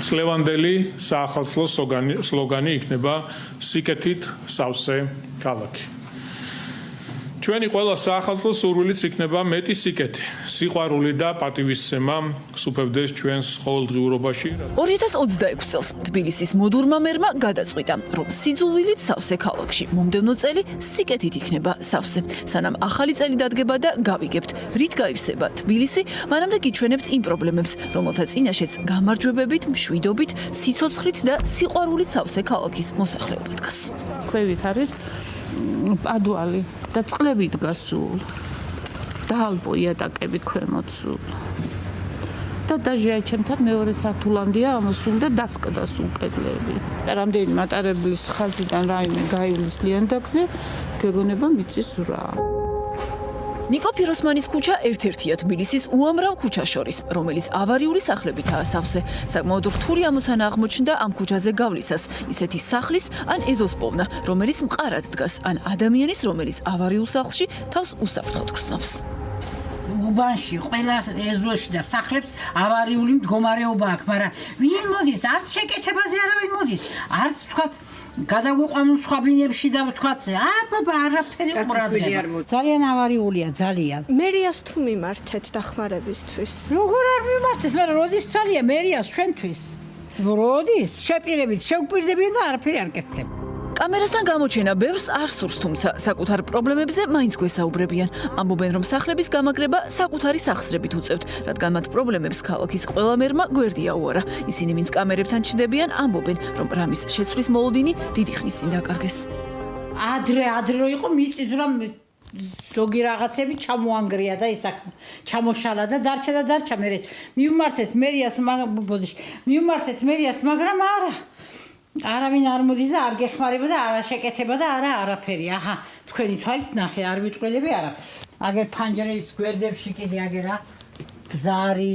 წლევანდელი საახალწლო სლოგანი იქნება სიკეთით სავსე ქალაქი. ჩვენი ყველა საახალწლო სურვილიც იქნება მეტი სიკეთი, სიყვარული და პატივისცემა სუფევდეს ჩვენს ყოველდღიურობაში. 2026 წელს თბილისის მოდურმა მერმა გადაწყვიტა, რომ სიძულვილით სავსე ქალაქში მომდევნო წელი სიკეთით იქნება სავსე. სანამ ახალი წელი დადგება და გავიგებთ, რით გაივსება თბილისი, მანამდე გიჩვენებთ იმ პრობლემებს, რომელთა წინაშეც გამარჯვებებით, მშვიდობით, სიცოცხლით და სიყვარულით სავსე ქალაქის მოსახლეობა დგას. ქვევით არის პადუალი და წყლებით გასულ და ალპო იატაკები ქვემოთ სულ და დაჟე ჩემთან მეორე სართულამდეა ამოსულ და დასკდა სულ კედლები და რამდენი მატარებლის ხაზიდან რაიმე გაივლის ლიანდაგზე გეგონება მიწის ზრა. ნიკო ფიროსმანის ქუჩა ერთ-ერთია თბილისის უამრავ ქუჩას შორის, რომელიც ავარიული სახლებითაა სავსე. საკმაოდ რთული ამოცანა აღმოჩნდა ამ ქუჩაზე გავლისას, ისეთი სახლის ან ეზოს პოვნა, რომელიც მყარად დგას, ან ადამიანის, რომელიც ავარიულ სახლში თავს უსაფრთხოდ გრძნობს. უბანში, ყველა ეზოში და სახლებს ავარიული მდგომარეობა აქვს, მაგრამ ვინ მოდის? არც შეკეთებაზე არავინ მოდის. არც თქვათ გადაგვიყვანουν სხვა ბინებში და თქვათ, ბაბა, არაფერი ყურადღება. ძალიან ავარიულია, ძალიან. მერიას თუ მიმართეთ დახმარებისთვის? როგორ არ მიმართეთ? მე როდის ძალია მერიას ჩვენთვის? როდის? შეპირებით, შევკვირდებიან და არაფერი არ კეთდება. კამერასთან გამოჩენა ბევრს არ სურს, თუმცა საკუთარ პრობლემებზე მაინც გვესაუბრებიან. ამბობენ, რომ სახლების გამაგრება საკუთარი სახსრებით უწევთ, რადგან მათ პრობლემებს ქალაქის ყველა მერმა გვერდი აუარა. ისინი, ვინც კამერებთან ჩნდებიან, ამბობენ, რომ რამის შეცვლის მოლოდინი დიდი ხნის წინ დაკარგეს. ადრე რო იყო მიწის რომ ზოგი რაღაცები ჩამოანგრია და ის ჩამოშალა და დარჩა მე მივმართეთ მერიას, მაგრამ არავინ არ მოდის და არ გეხმარება და არა შეკეთება და არაფერი. აჰა, თქვენი თვალით ნახე, არ ვიტყველები არაფერს. აგერ ფანჯრების გვერდებში კიდე აგერა ბზარი.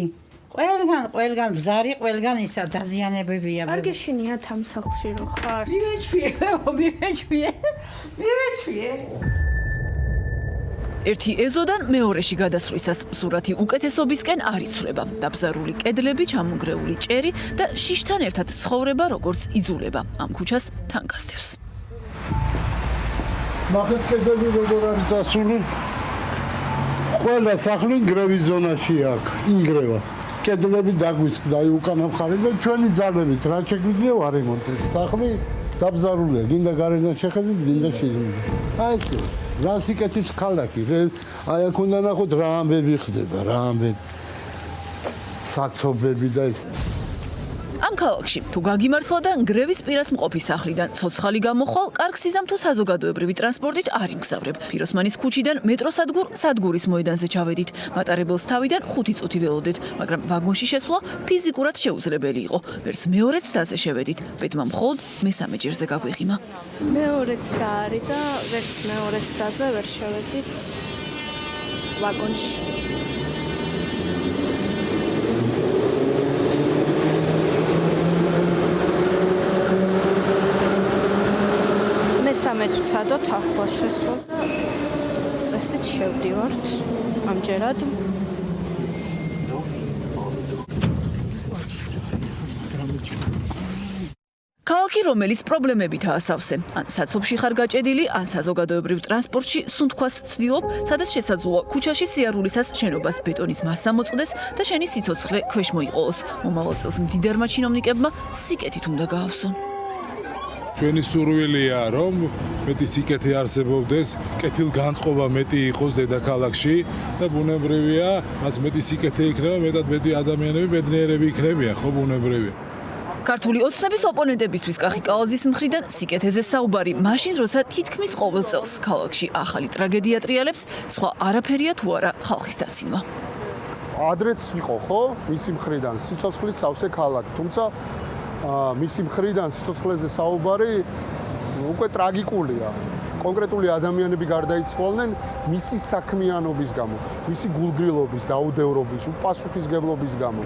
ყველგან ბზარი, ყველგან ისა დაზიანებებია. არ გეშინიათ ამ სახლში რო ხართ? მივეჩვიე. ერთი ეზოდან მეორეში გადასვლისას სურათი უკეთესობისკენ არ იცვლება. დაბზარული კედლები, ჩამონგრეული ჭერი და შიშთან ერთად ცხოვრება როგორც იძულება. ამ ქუჩას თან გასდევს. მაგეთ კედლები როგორ არის წასული? ყველა სახლი გრევის ზონაში აქვს, ინგრევა. კედლები დაგვისკდა უკანა მხარე და ჩვენი ძალებით რა შეგვიძლია ვარემონტეთ. სახლი დაბზარულია, გინდა გარედან შეხედეთ, გინდა შიგნიდან. აი ეს რა სიკეთის ქალაქი, აი აქ უნდა ნახოთ რა ამბები ხდება, რა ამბები. საცობები და ეს. ამ ქალაქში თუ გაგიმართლა და გრევის პირას მყოფი სახლიდან ცოცხალი გამოხვალ, კარგ სიზამ თუ საზოგადოებრივი ტრანსპორტით არ იმგზავრებ. ფიროსმანის ქუჩიდან მეტროსადგურ-სადგურის მოედანზე ჩავედით. მატარებელს თავიდან 5 წუთი ველოდეთ, მაგრამ ვაგონში შესვლა ფიზიკურად შეუძლებელი იყო. ვერც მეორე ცდაზე შევედით, ბედმა მხოლოდ მესამე ჯერზე გაგვიღიმა. მეორე ცდა არის და ვერც მეორე ცდაზე ვერ შევედით ვაგონში. მესამე ვცადოთ ახლა შესვლა და წესით შევდივართ ამჯერად. ქალაქი, რომელიც პრობლემებითაა სავსე, ან საცობში ხარ გაჭედილი, ან საზოგადოებრივ ტრანსპორტში სუნთქვას ცდილობ, სადაც შესაძლოა ქუჩაში სიარულისას შენობას ბეტონის მასა მოწყდეს და შენი სიცოცხლე ქვეშ მოიყოლოს. მომავალ წელს მდიდარმა ჩინოვნიკებმა სიკეთით უნდა გაავსონ. ჩვენი სურვილია, რომ მეტი სიკეთი არსებობდეს, კეთილგანწყობა მეტი იყოს დედაქალაქში და ბუნებრივია, რაც მეტი სიკეთი იქნება, მეტად მეტი ადამიანები, ბედნიერები იქნებიან, ხო ბუნებრივია. ქართული ოცნების ოპონენტებისთვის კახი კალაძის მხრიდან სიკეთეზე საუბარი, მაშინ როცა თითქმის ყოველ წელს ქალაქში ახალი ტრაგედია ტრიალებს, სხვა არაფერია თუ არა ხალხის დაცინვა. ადრეც იყო, ხო? მისი მხრიდან სიცოცხლით სავსე ქალაქი, თუმცა მისი მხრიდან სიცოცხლეზე საუბარი უკვე ტრაგიკულია. კონკრეტული ადამიანები გარდაიცვალნენ მისი საქმიანობის გამო, მისი გულგრილობის, დაუდევრობის, უპასუხისმგებლობის გამო.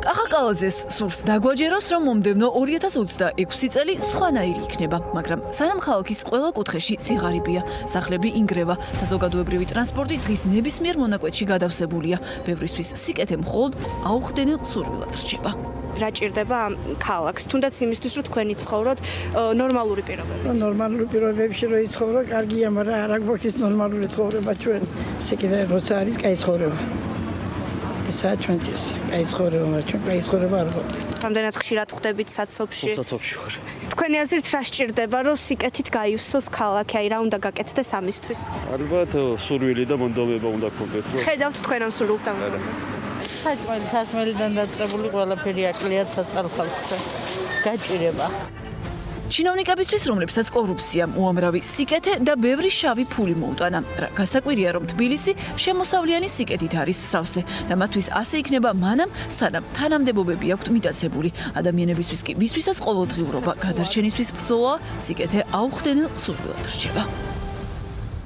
კახა კალაძეს სურს დაგვაჯეროს, რომ მომდევნო 2026 წელი სხვანაირი იქნება, მაგრამ სანამ ქალაქის ყველა კუთხეში სიღარიბეა, სახლები ინგრევა, საზოგადოებრივი ტრანსპორტი დღის ნებისმიერ მონაკვეთში გადავსებულია. ბევრისთვის სიკეთე მხოლოდ აუხდენელ სურვილად რჩება. რა ჭირდება ამ ქალაქს, თუნდაც იმისთვის, რომ თქვენი ცხოვროთ ნორმალური პირობებით. ნორმალური პირობებში რო იცხოვრო, კარგია, მაგრამ არ აქვს ის ნორმალური ცხოვრება ჩვენ. სიკეთე როცა არის, კაი ცხოვრება. ისა ჩვენთვის კაი ცხოვრება, მაგრამ ჩვენ კაი ცხოვრება არ გვაქვს. რამდენად ხშირად ხვდებით საცობში? საცობში ხარ. თქვენი აზრით რა სჭირდება, რომ სიკეთით გაივსოს ქალაქი, აი რა უნდა გაკეთდეს ამისთვის? ალბათ სურვილი და მონდომება უნდა გქონდეთ, რომ ხედავთ თქვენ ამ სურვილს და მონდომებას. საჭმელიდან დაწყებული ყველაფერი აკლიათ საწყალ ხალხზე. გაჭირება. ჩინოვნიკებისთვის, რომლებსაც კორუფცია, უამრავი სიკეთე და ბევრი შავი ფული მოუტანა. რა გასაკვირია, რომ თბილისი შემოსავლიანი სიკეთით არის სავსე და მათთვის ასე იქნება მანამ, სანამ თანამდებობები აქვთ მიტაცებული. ადამიანებისთვის კი ვისთვისაც ყოველდღიურობა გადარჩენისთვის ბრძოლა, სიკეთე აუხდენელ სურვილად რჩება.